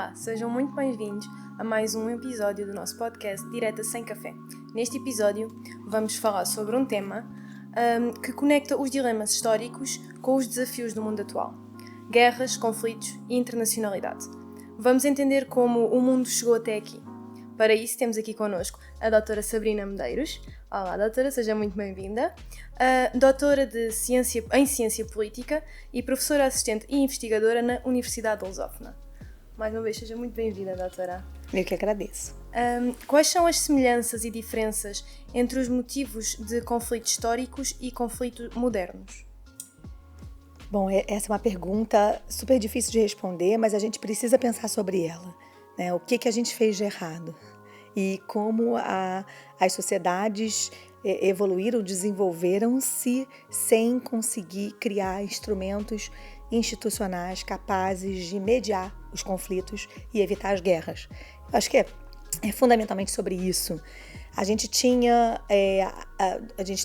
Olá, sejam muito bem-vindos a mais um episódio do nosso podcast Direta Sem Café. Neste episódio vamos falar sobre um tema que conecta os dilemas históricos com os desafios do mundo atual. Guerras, conflitos e internacionalidade. Vamos entender como o mundo chegou até aqui. Para isso temos aqui connosco a doutora Sabrina Medeiros. Olá, doutora, seja muito bem-vinda. Doutora em Ciência Política e professora assistente e investigadora na Universidade de Lusófona. Mais uma vez, seja muito bem-vinda, doutora. Eu que agradeço. Quais são as semelhanças e diferenças entre os motivos de conflitos históricos e conflitos modernos? Bom, essa é uma pergunta super difícil de responder, mas a gente precisa pensar sobre ela, né? O que a gente fez de errado e como as sociedades evoluíram, desenvolveram-se sem conseguir criar instrumentos institucionais capazes de mediar os conflitos e evitar as guerras. Eu acho que é fundamentalmente sobre isso. A gente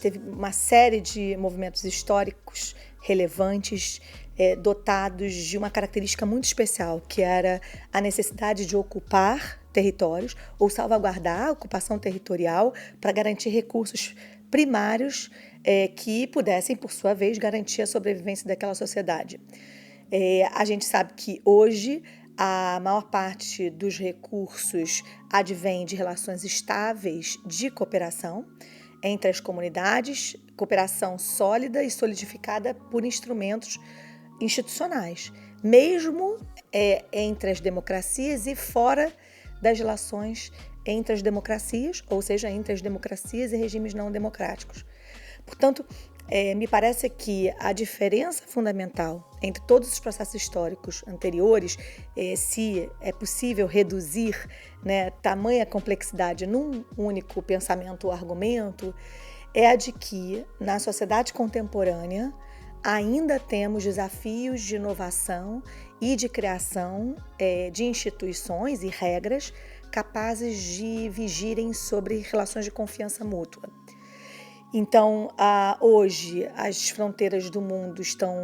teve uma série de movimentos históricos relevantes, dotados de uma característica muito especial, que era a necessidade de ocupar territórios ou salvaguardar a ocupação territorial para garantir recursos primários que pudessem, por sua vez, garantir a sobrevivência daquela sociedade. A gente sabe que hoje a maior parte dos recursos advém de relações estáveis de cooperação entre as comunidades, cooperação sólida e solidificada por instrumentos institucionais, mesmo entre as democracias e fora das relações entre as democracias, ou seja, entre as democracias e regimes não democráticos. Portanto, me parece que a diferença fundamental entre todos os processos históricos anteriores, se é possível reduzir, né, tamanha complexidade num único pensamento ou argumento, é a de que, na sociedade contemporânea, ainda temos desafios de inovação e de criação de instituições e regras capazes de vigirem sobre relações de confiança mútua. Então, hoje, as fronteiras do mundo estão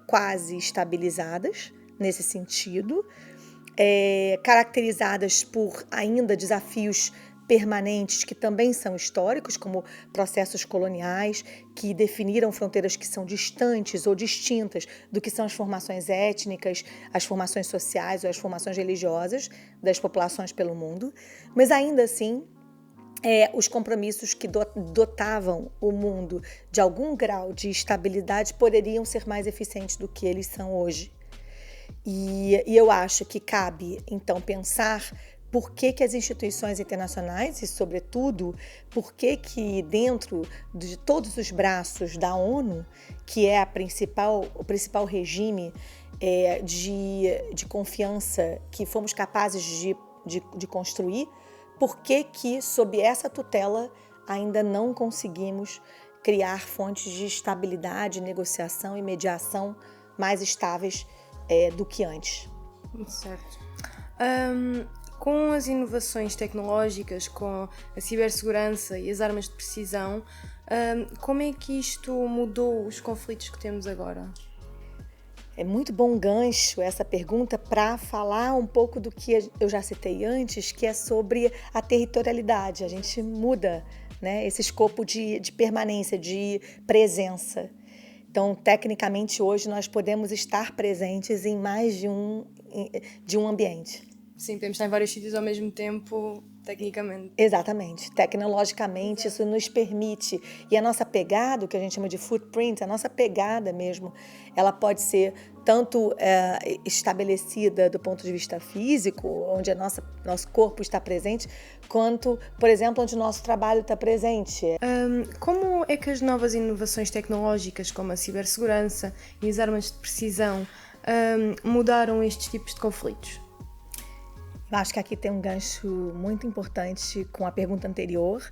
quase estabilizadas nesse sentido, caracterizadas por ainda desafios permanentes que também são históricos, como processos coloniais que definiram fronteiras que são distantes ou distintas do que são as formações étnicas, as formações sociais ou as formações religiosas das populações pelo mundo, mas ainda assim os compromissos que dotavam o mundo de algum grau de estabilidade poderiam ser mais eficientes do que eles são hoje. E eu acho que cabe, então, pensar por que as instituições internacionais e, sobretudo, por que dentro de todos os braços da ONU, que é o principal regime de confiança que fomos capazes de construir, por que sob essa tutela ainda não conseguimos criar fontes de estabilidade, negociação e mediação mais estáveis do que antes? Certo. Com as inovações tecnológicas, com a cibersegurança e as armas de precisão, como é que isto mudou os conflitos que temos agora? É muito bom gancho essa pergunta para falar um pouco do que eu já citei antes, que é sobre a territorialidade. A gente muda, né, esse escopo de permanência, de presença. Então, tecnicamente, hoje nós podemos estar presentes em mais de um ambiente. Sim, podemos estar em vários sítios ao mesmo tempo, tecnicamente. Exatamente. Tecnologicamente, isso nos permite. E a nossa pegada, o que a gente chama de footprint, a nossa pegada mesmo, ela pode ser tanto estabelecida do ponto de vista físico, onde nosso corpo está presente, quanto, por exemplo, onde o nosso trabalho está presente. Como é que as novas inovações tecnológicas, como a cibersegurança e as armas de precisão, mudaram estes tipos de conflitos? Eu acho que aqui tem um gancho muito importante com a pergunta anterior,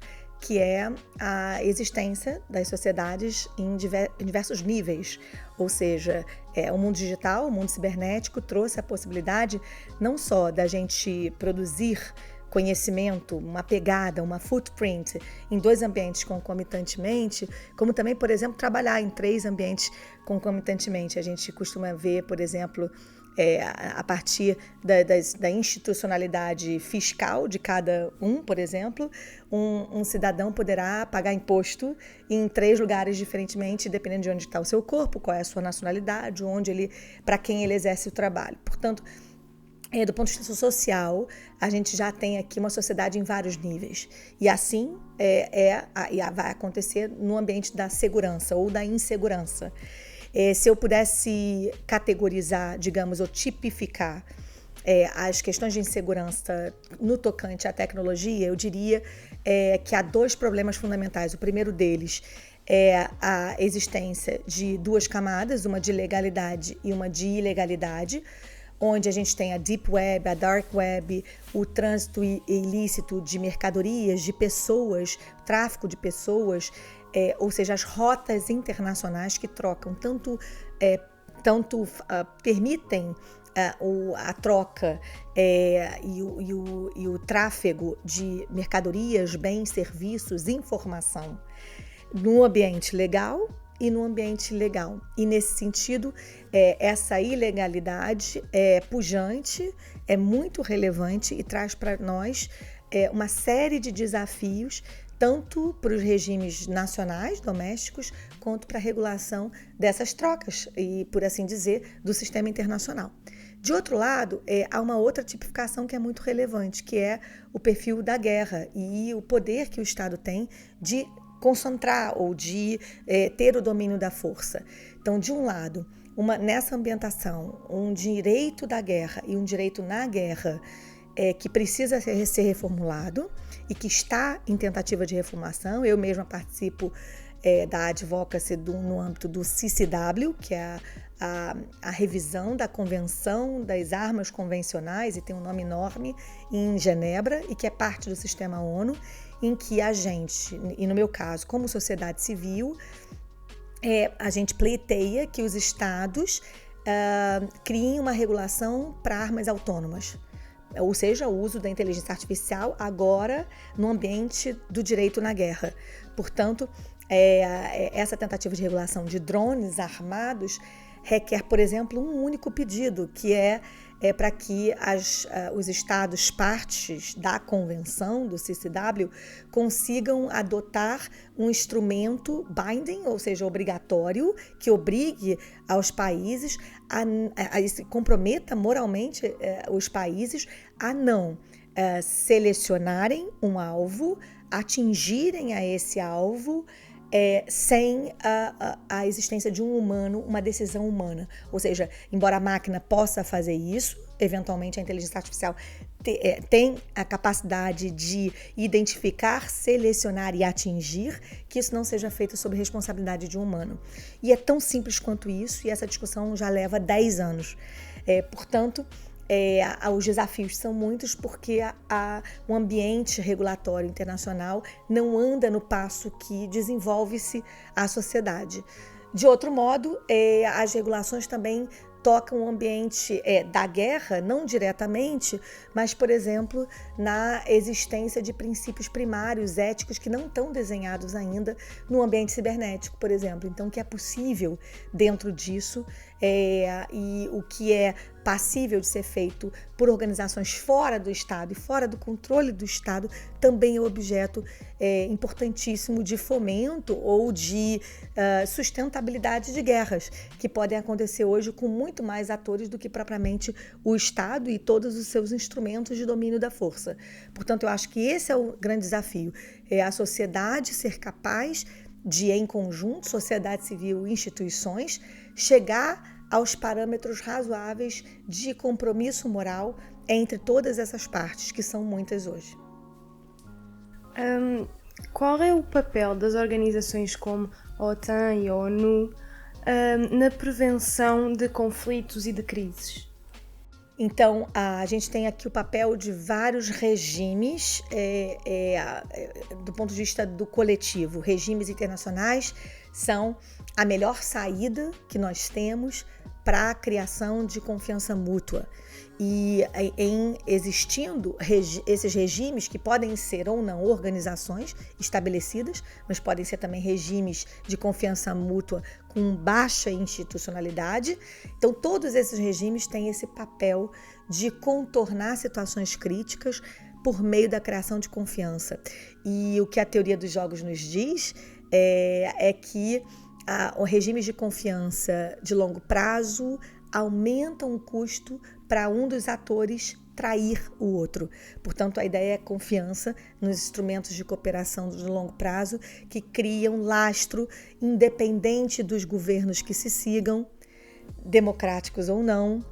que é a existência das sociedades em diversos níveis. Ou seja, o mundo digital, o mundo cibernético trouxe a possibilidade não só da gente produzir conhecimento, uma pegada, uma footprint em 2 ambientes concomitantemente, como também, por exemplo, trabalhar em 3 ambientes concomitantemente. A gente costuma ver, por exemplo, a partir da institucionalidade fiscal de cada um, por exemplo, um cidadão poderá pagar imposto em 3 lugares diferentemente, dependendo de onde está o seu corpo, qual é a sua nacionalidade, para quem ele exerce o trabalho. Portanto, do ponto de vista social, a gente já tem aqui uma sociedade em vários níveis. E assim vai acontecer no ambiente da segurança ou da insegurança. Se eu pudesse categorizar, digamos, ou tipificar as questões de insegurança no tocante à tecnologia, eu diria que há 2 problemas fundamentais. O primeiro deles é a existência de 2 camadas, uma de legalidade e uma de ilegalidade, onde a gente tem a Deep Web, a Dark Web, o trânsito ilícito de mercadorias, de pessoas, tráfico de pessoas, ou seja, as rotas internacionais que trocam, tanto permitem a troca e o tráfego de mercadorias, bens, serviços, informação no ambiente legal e no ambiente legal. E nesse sentido, essa ilegalidade é pujante, é muito relevante e traz para nós uma série de desafios, tanto para os regimes nacionais, domésticos, quanto para a regulação dessas trocas e, por assim dizer, do sistema internacional. De outro lado, há uma outra tipificação que é muito relevante, que é o perfil da guerra e o poder que o Estado tem de concentrar ou de ter o domínio da força. Então, de um lado, nessa ambientação, um direito da guerra e um direito na guerra que precisa ser reformulado e que está em tentativa de reformulação. Eu mesma participo da advocacy no âmbito do CCW, que é a revisão da Convenção das Armas Convencionais, e tem um nome enorme, em Genebra, e que é parte do sistema ONU, em que a gente, e no meu caso, como sociedade civil, a gente pleiteia que os estados criem uma regulação para armas autônomas, ou seja, o uso da inteligência artificial agora no ambiente do direito na guerra. Portanto, essa tentativa de regulação de drones armados requer, por exemplo, um único pedido, que é para que os estados partes da convenção do CCW consigam adotar um instrumento binding, ou seja, obrigatório, que obrigue aos países comprometa moralmente os países a não selecionarem um alvo, atingirem a esse alvo sem a existência de um humano, uma decisão humana. Ou seja, embora a máquina possa fazer isso, eventualmente a inteligência artificial tem a capacidade de identificar, selecionar e atingir, que isso não seja feito sob responsabilidade de um humano. E é tão simples quanto isso, e essa discussão já leva 10 anos. Portanto, os desafios são muitos porque o ambiente regulatório internacional não anda no passo que desenvolve-se a sociedade. De outro modo, as regulações também tocam o ambiente da guerra, não diretamente, mas, por exemplo, na existência de princípios primários éticos que não estão desenhados ainda no ambiente cibernético, por exemplo. Então, o que é possível dentro disso e o que é passível de ser feito por organizações fora do Estado e fora do controle do Estado também é objeto importantíssimo de fomento ou de sustentabilidade de guerras, que podem acontecer hoje com muito mais atores do que propriamente o Estado e todos os seus instrumentos de domínio da força. Portanto, eu acho que esse é o grande desafio, a sociedade ser capaz de, em conjunto, sociedade civil e instituições, chegar aos parâmetros razoáveis de compromisso moral entre todas essas partes, que são muitas hoje. Qual é o papel das organizações como a OTAN e a ONU na prevenção de conflitos e de crises? Então, a gente tem aqui o papel de vários regimes do ponto de vista do coletivo. Regimes internacionais são a melhor saída que nós temos para a criação de confiança mútua. E em existindo esses regimes, que podem ser ou não organizações estabelecidas, mas podem ser também regimes de confiança mútua com baixa institucionalidade. Então, todos esses regimes têm esse papel de contornar situações críticas por meio da criação de confiança. E o que a teoria dos jogos nos diz é que o regime de confiança de longo prazo aumentam o custo para um dos atores trair o outro. Portanto, a ideia é confiança nos instrumentos de cooperação de longo prazo que criam lastro independente dos governos que se sigam, democráticos ou não.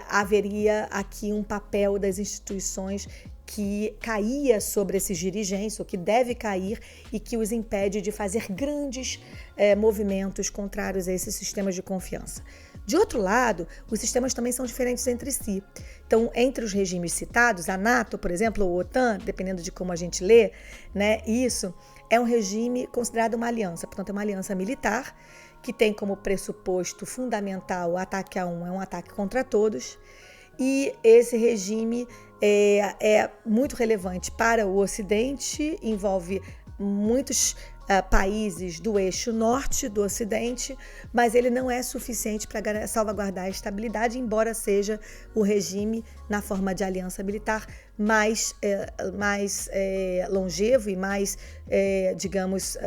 Haveria aqui um papel das instituições que caía sobre esses dirigentes, ou que deve cair, e que os impede de fazer grandes movimentos contrários a esses sistemas de confiança. De outro lado, os sistemas também são diferentes entre si. Então, entre os regimes citados, a NATO, por exemplo, ou a OTAN, dependendo de como a gente lê, né, isso é um regime considerado uma aliança. Portanto, é uma aliança militar que tem como pressuposto fundamental o ataque a um, é um ataque contra todos. E esse regime é muito relevante para o Ocidente, envolve muitos países do eixo norte do Ocidente, mas ele não é suficiente para salvaguardar a estabilidade, embora seja o regime, na forma de aliança militar, mais longevo e mais, digamos,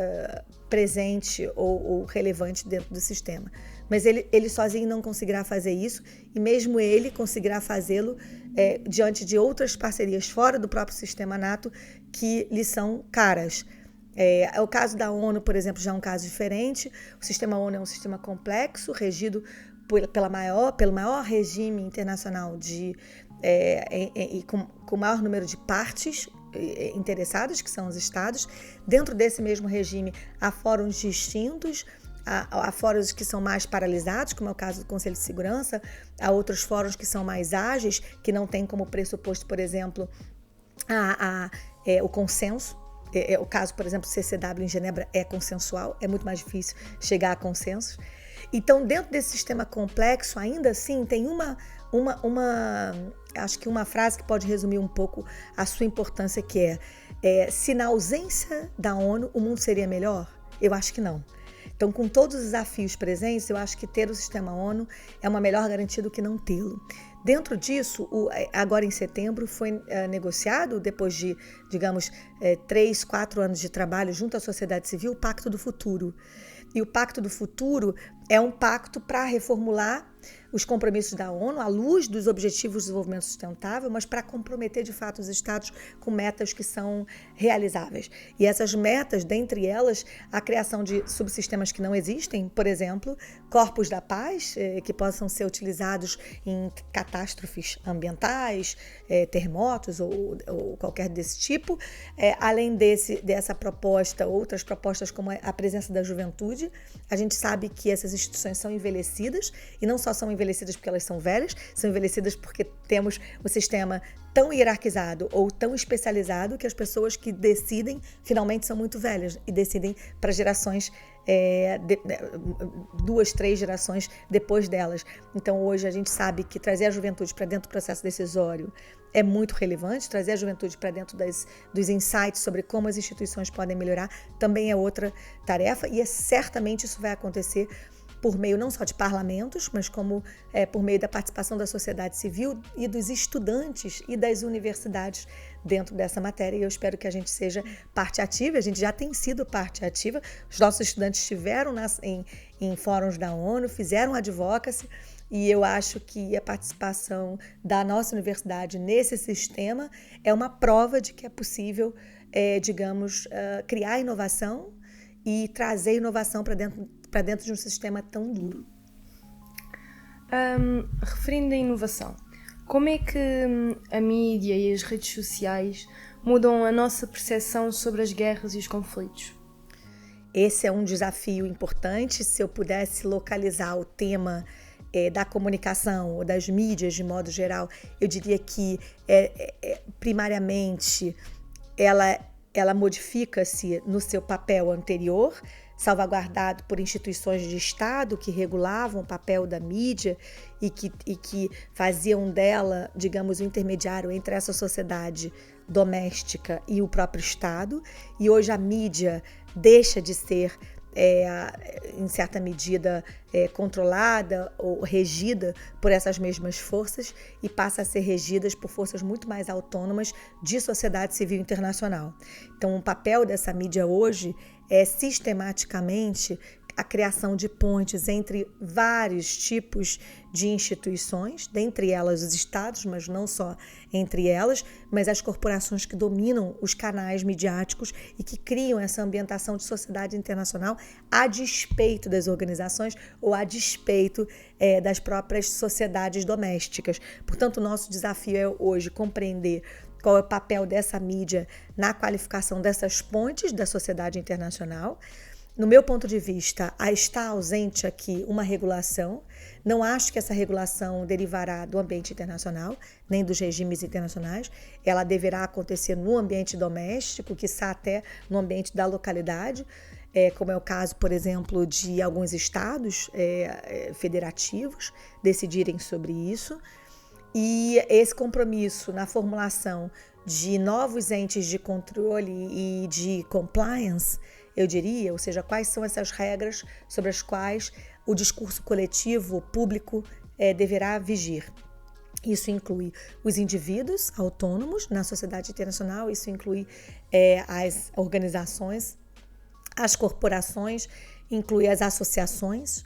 presente ou relevante dentro do sistema. Mas ele sozinho não conseguirá fazer isso, e mesmo ele conseguirá fazê-lo diante de outras parcerias fora do próprio sistema NATO que lhe são caras. O caso da ONU, por exemplo, já é um caso diferente. O sistema ONU é um sistema complexo, regido pelo maior regime internacional com o maior número de partes interessadas, que são os Estados. Dentro desse mesmo regime, há fóruns distintos, há fóruns que são mais paralisados, como é o caso do Conselho de Segurança, há outros fóruns que são mais ágeis, que não têm como pressuposto, por exemplo, o consenso. O caso, por exemplo, do CCW em Genebra é consensual, é muito mais difícil chegar a consensos. Então, dentro desse sistema complexo, ainda assim, tem acho que uma frase que pode resumir um pouco a sua importância, que se na ausência da ONU o mundo seria melhor? Eu acho que não. Então, com todos os desafios presentes, eu acho que ter o sistema ONU é uma melhor garantia do que não tê-lo. Dentro disso, agora em setembro, foi negociado, depois de, digamos, 3, 4 anos de trabalho junto à sociedade civil, o Pacto do Futuro. E o Pacto do Futuro é um pacto para reformular os compromissos da ONU à luz dos Objetivos de Desenvolvimento Sustentável, mas para comprometer de fato os Estados com metas que são realizáveis. E essas metas, dentre elas, a criação de subsistemas que não existem, por exemplo, corpos da paz, que possam ser utilizados em catástrofes ambientais, terremotos ou qualquer desse tipo. Além dessa proposta, outras propostas como a presença da juventude. A gente sabe que essas instituições são envelhecidas, e não só são envelhecidas porque elas são velhas, são envelhecidas porque temos um sistema tão hierarquizado ou tão especializado que as pessoas que decidem finalmente são muito velhas e decidem para gerações, 2, 3 gerações depois delas. Então hoje a gente sabe que trazer a juventude para dentro do processo decisório é muito relevante, trazer a juventude para dentro dos insights sobre como as instituições podem melhorar também é outra tarefa, e certamente isso vai acontecer por meio não só de parlamentos, mas como por meio da participação da sociedade civil e dos estudantes e das universidades dentro dessa matéria. E eu espero que a gente seja parte ativa. A gente já tem sido parte ativa. Os nossos estudantes estiveram em fóruns da ONU, fizeram advocacy, e eu acho que a participação da nossa universidade nesse sistema é uma prova de que é possível, criar inovação e trazer inovação para dentro de um sistema tão duro. Referindo à inovação, como é que a mídia e as redes sociais mudam a nossa percepção sobre as guerras e os conflitos? Esse é um desafio importante. Se eu pudesse localizar o tema da comunicação ou das mídias de modo geral, eu diria que primariamente ela modifica-se no seu papel anterior, salvaguardado por instituições de Estado que regulavam o papel da mídia e que faziam dela, digamos, o intermediário entre essa sociedade doméstica e o próprio Estado. E hoje a mídia deixa de ser, em certa medida, controlada ou regida por essas mesmas forças e passa a ser regidas por forças muito mais autônomas de sociedade civil internacional. Então, o papel dessa mídia hoje é sistematicamente a criação de pontes entre vários tipos de instituições, dentre elas os estados, mas não só entre elas, mas as corporações que dominam os canais midiáticos e que criam essa ambientação de sociedade internacional a despeito das organizações ou a despeito das próprias sociedades domésticas. Portanto, o nosso desafio é hoje compreender qual é o papel dessa mídia na qualificação dessas pontes da sociedade internacional. No meu ponto de vista, está ausente aqui uma regulação. Não acho que essa regulação derivará do ambiente internacional, nem dos regimes internacionais. Ela deverá acontecer no ambiente doméstico, quiçá até no ambiente da localidade, como é o caso, por exemplo, de alguns estados federativos decidirem sobre isso. E esse compromisso na formulação de novos entes de controle e de compliance, eu diria, ou seja, quais são essas regras sobre as quais o discurso coletivo público deverá vigir. Isso inclui os indivíduos autônomos na sociedade internacional, isso inclui as organizações, as corporações, inclui as associações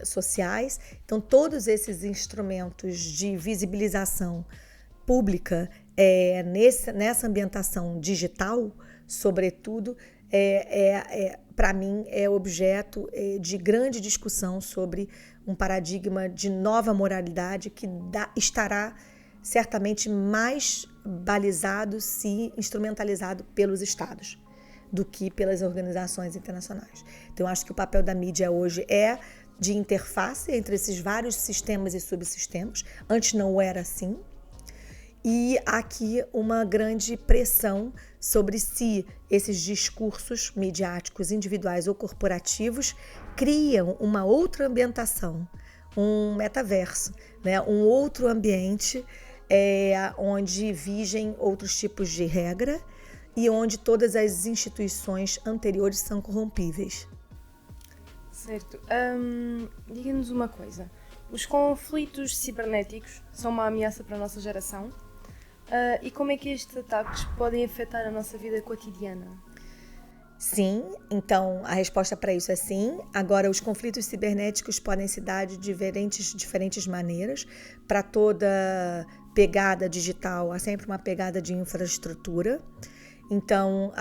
sociais. Então, todos esses instrumentos de visibilização pública nessa ambientação digital, sobretudo, para mim, é objeto de grande discussão sobre um paradigma de nova moralidade que estará certamente mais balizado, se instrumentalizado pelos estados do que pelas organizações internacionais. Então, eu acho que o papel da mídia hoje é de interface entre esses vários sistemas e subsistemas. Antes não era assim. E aqui uma grande pressão sobre se esses discursos midiáticos individuais ou corporativos criam uma outra ambientação, um metaverso, né? Um outro ambiente onde vigem outros tipos de regra e onde todas as instituições anteriores são corrompíveis. Certo. Diga-nos uma coisa. Os conflitos cibernéticos são uma ameaça para a nossa geração? E como é que estes ataques podem afetar a nossa vida cotidiana? Sim, então a resposta para isso é sim. Agora, os conflitos cibernéticos podem se dar de diferentes maneiras. Para toda pegada digital, há sempre uma pegada de infraestrutura. Então,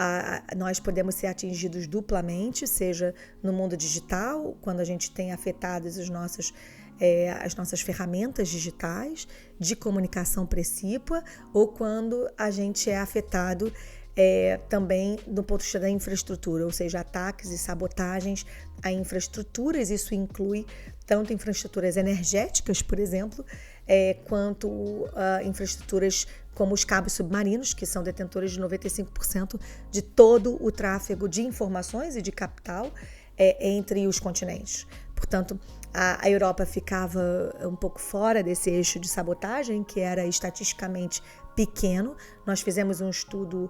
nós podemos ser atingidos duplamente, seja no mundo digital, quando a gente tem afetadas as nossas ferramentas digitais de comunicação precípua, ou quando a gente é afetado também do ponto de vista da infraestrutura, ou seja, ataques e sabotagens a infraestruturas. Isso inclui tanto infraestruturas energéticas, por exemplo, quanto infraestruturas como os cabos submarinos, que são detentores de 95% de todo o tráfego de informações e de capital entre os continentes. Portanto, a Europa ficava um pouco fora desse eixo de sabotagem, que era estatisticamente pequeno. Nós fizemos um estudo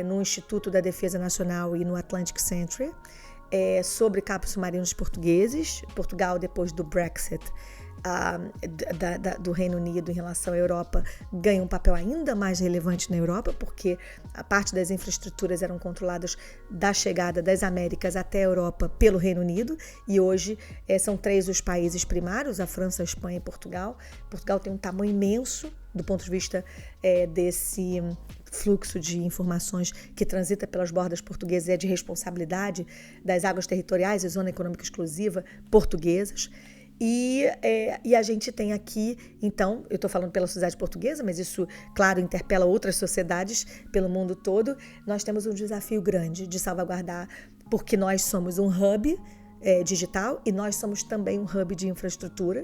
no Instituto da Defesa Nacional e no Atlantic Center sobre cabos submarinos portugueses. Portugal, depois do Brexit, do Reino Unido em relação à Europa, ganha um papel ainda mais relevante na Europa, porque a parte das infraestruturas eram controladas da chegada das Américas até a Europa pelo Reino Unido, e hoje são 3 os países primários, a França, a Espanha e Portugal. Portugal tem um tamanho imenso do ponto de vista desse fluxo de informações que transita pelas bordas portuguesas, é de responsabilidade das águas territoriais e zona econômica exclusiva portuguesas. E a gente tem aqui, então, eu estou falando pela sociedade portuguesa, mas isso, claro, interpela outras sociedades pelo mundo todo. Nós temos um desafio grande de salvaguardar, porque nós somos um hub digital e nós somos também um hub de infraestrutura.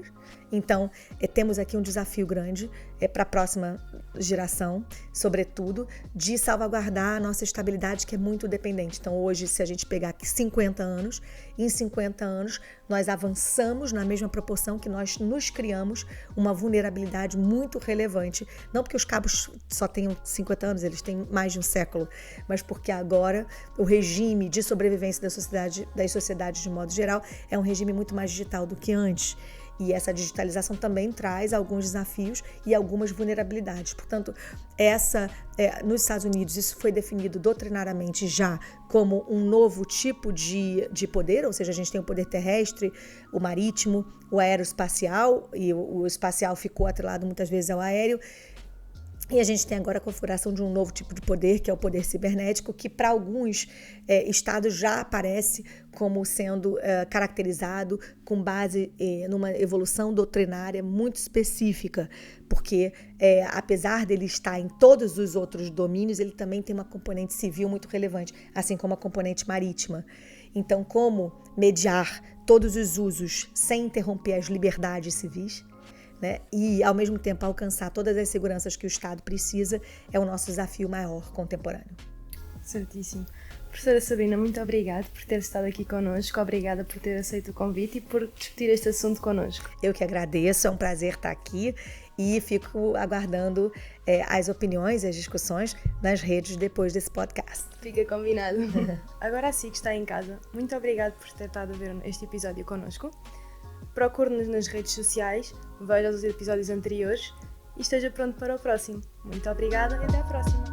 Então, temos aqui um desafio grande para a próxima geração, sobretudo, de salvaguardar a nossa estabilidade, que é muito dependente. Então, hoje, se a gente pegar aqui 50 anos, em 50 anos, nós avançamos na mesma proporção que nós nos criamos uma vulnerabilidade muito relevante. Não porque os cabos só tenham 50 anos, eles têm mais de um século, mas porque agora o regime de sobrevivência das sociedades de modo geral é um regime muito mais digital do que antes. E essa digitalização também traz alguns desafios e algumas vulnerabilidades. Portanto, nos Estados Unidos, isso foi definido doutrinariamente já como um novo tipo de poder, ou seja, a gente tem o poder terrestre, o marítimo, o aeroespacial, e o espacial ficou atrelado muitas vezes ao aéreo. E a gente tem agora a configuração de um novo tipo de poder, que é o poder cibernético, que para alguns estados já aparece como sendo caracterizado com base numa evolução doutrinária muito específica, porque apesar dele estar em todos os outros domínios, ele também tem uma componente civil muito relevante, assim como a componente marítima. Então, como mediar todos os usos sem interromper as liberdades civis, né? E, ao mesmo tempo, alcançar todas as seguranças que o Estado precisa é o nosso desafio maior contemporâneo. Certíssimo. Professora Sabrina, muito obrigada por ter estado aqui connosco, obrigada por ter aceito o convite e por discutir este assunto connosco. Eu que agradeço, é um prazer estar aqui e fico aguardando as opiniões e as discussões nas redes depois desse podcast. Fica combinado. Agora sim que está em casa, muito obrigada por ter estado a ver este episódio connosco. Procure-nos nas redes sociais, veja os episódios anteriores e esteja pronto para o próximo. Muito obrigada e até à próxima!